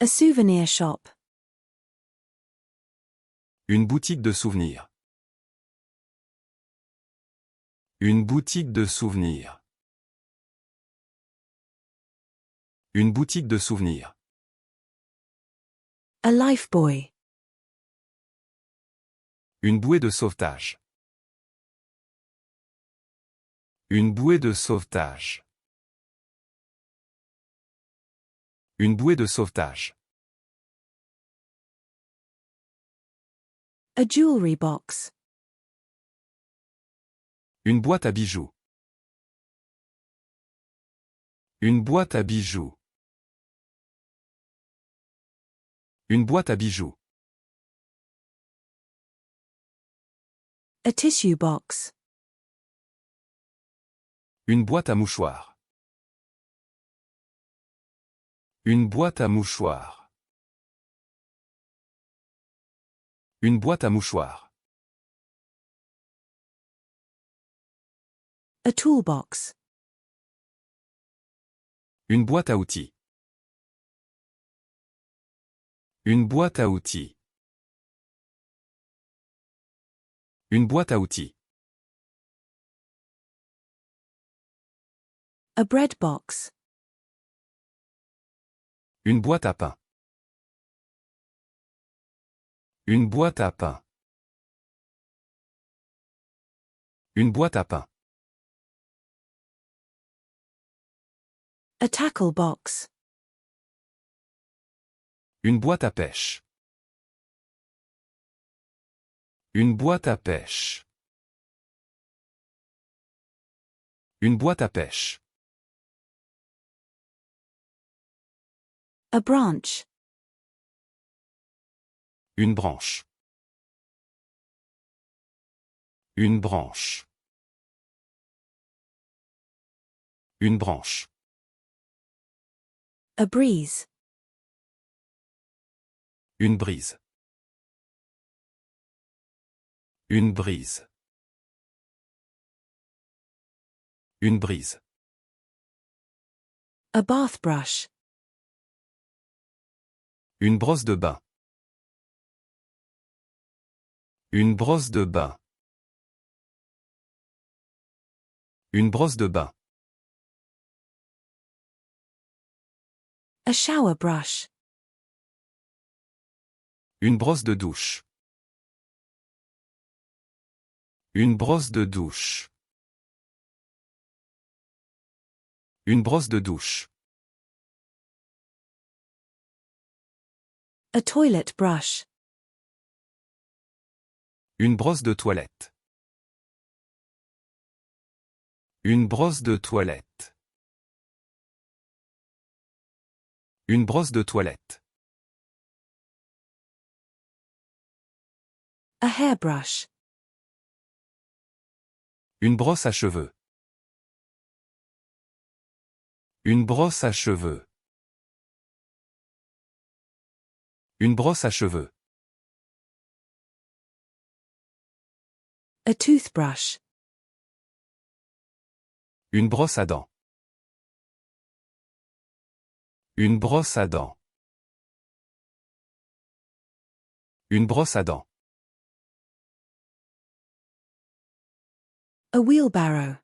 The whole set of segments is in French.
A souvenir shop. Une boutique de souvenirs. Une boutique de souvenirs. Une boutique de souvenirs. A lifebuoy. Une bouée de sauvetage. Une bouée de sauvetage. Une bouée de sauvetage. A jewelry box. Une boîte à bijoux. Une boîte à bijoux. Une boîte à bijoux. A tissue box. Une boîte à mouchoirs. Une boîte à mouchoirs. Une boîte à mouchoirs. A toolbox. Une boîte à outils. Une boîte à outils. Une boîte à outils. A bread box. Une boîte à pain. Une boîte à pain. Une boîte à pain. A tackle box. Une boîte à pêche. Une boîte à pêche. Une boîte à pêche. A branch. Une branche. Une branche. Une branche. A breeze. Une brise. Une brise. Une brise. A bath brush. Une brosse de bain. Une brosse de bain. Une brosse de bain. A shower brush. Une brosse de douche. Une brosse de douche. Une brosse de douche. A toilet brush. Une brosse de toilette. Une brosse de toilette. Une brosse de toilette. A hairbrush. Une brosse à cheveux. Une brosse à cheveux. Une brosse à cheveux. A toothbrush. Une brosse à dents. Une brosse à dents. Une brosse à dents. A wheelbarrow.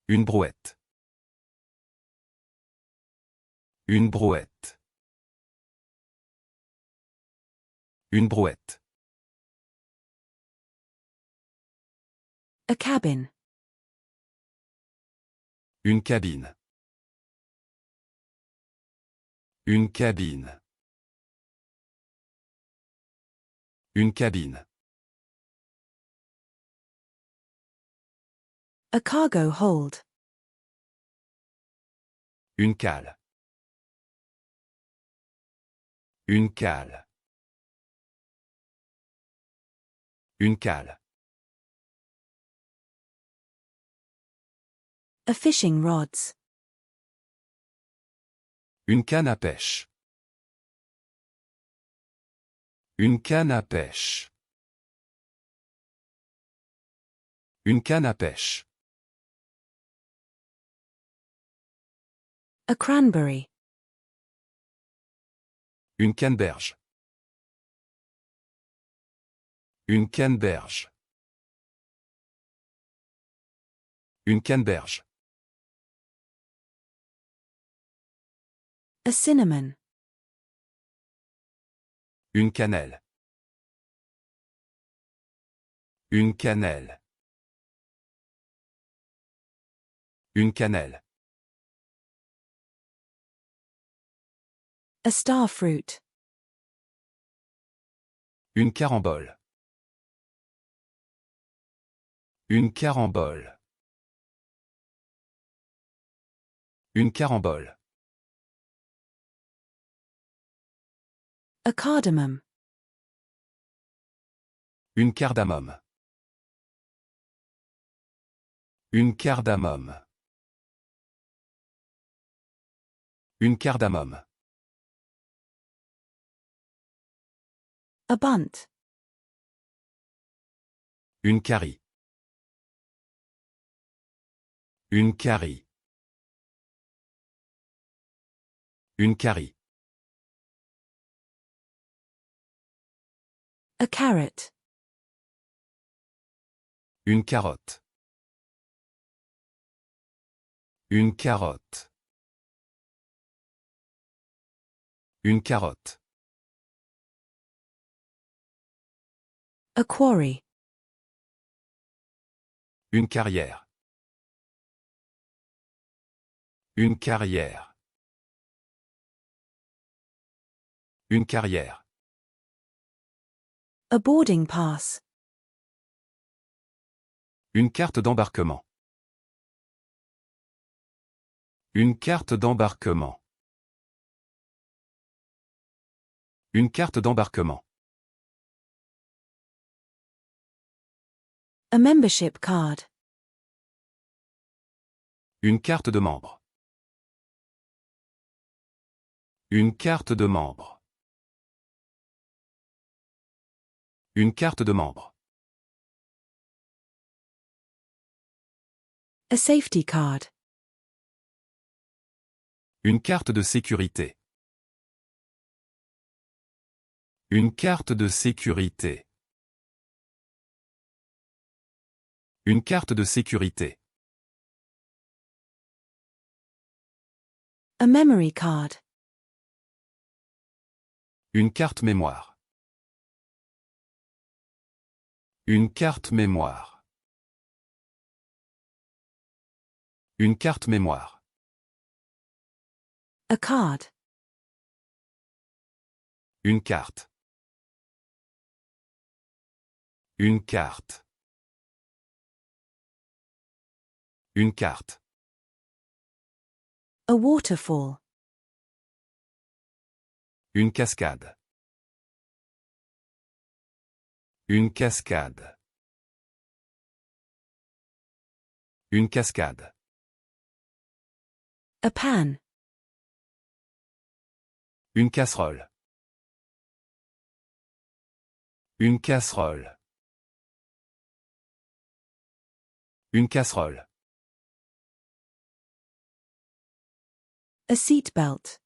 Une brouette. Une brouette. Une brouette. A cabin. Une cabine. Une cabine. Une cabine. A cargo hold. Une cale. Une cale. Une cale. A fishing rods. Une canne à pêche. Une canne à pêche. Une canne à pêche. A cranberry. Une canneberge. Une canneberge. Une canneberge. A cinnamon. Une cannelle. Une cannelle. Une cannelle. A star fruit. Une carambole. Une carambole. Une carambole. A cardamom. Une cardamome. Une cardamome. Une cardamome. A bunt. Une carie. Une carie. Une carie. A carrot. Une carotte. Une carotte. Une carotte. A quarry. Une carrière. Une carrière. Une carrière. A boarding pass. Une carte d'embarquement. Une carte d'embarquement. Une carte d'embarquement. A membership card. Une carte de membre. Une carte de membre. Une carte de membre. A safety card. Une carte de sécurité. Une carte de sécurité. Une carte de sécurité. A memory card. Une carte mémoire. Une carte mémoire. Une carte mémoire. A card. Une carte. Une carte. Une carte. A waterfall. Une cascade. Une cascade. Une cascade. A pan. Une casserole. Une casserole. Une casserole. A seatbelt.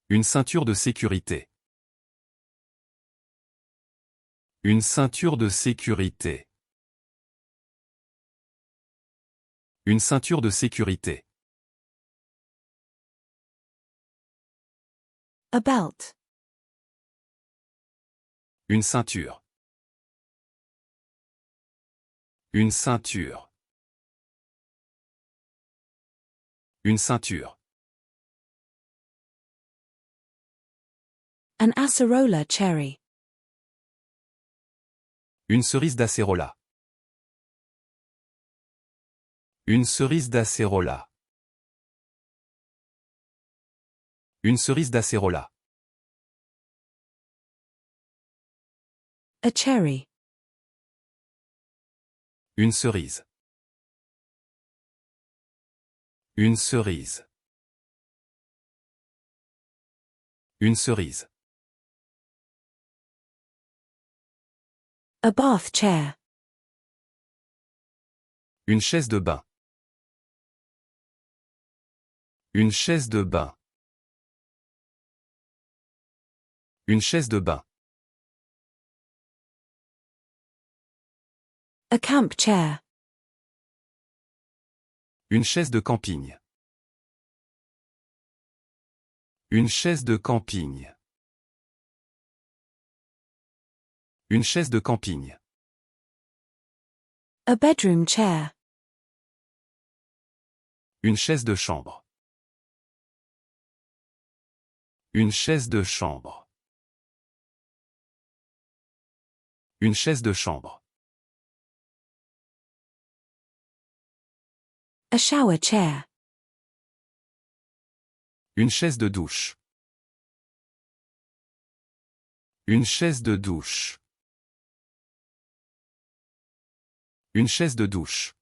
Une ceinture de sécurité. Une ceinture de sécurité. Une ceinture de sécurité. A belt. Une ceinture. Une ceinture. Une ceinture. An acerola cherry. Une cerise d'acérola. Une cerise d'acérola. Une cerise d'acérola. A cherry. Une cerise. Une cerise. Une cerise. A bath chair. Une chaise de bain. Une chaise de bain. Une chaise de bain. A camp chair. Une chaise de camping. Une chaise de camping. Une chaise de camping. A bedroom chair. Une chaise de chambre. Une chaise de chambre. Une chaise de chambre. A shower chair. Une chaise de douche. Une chaise de douche. Une chaise de douche.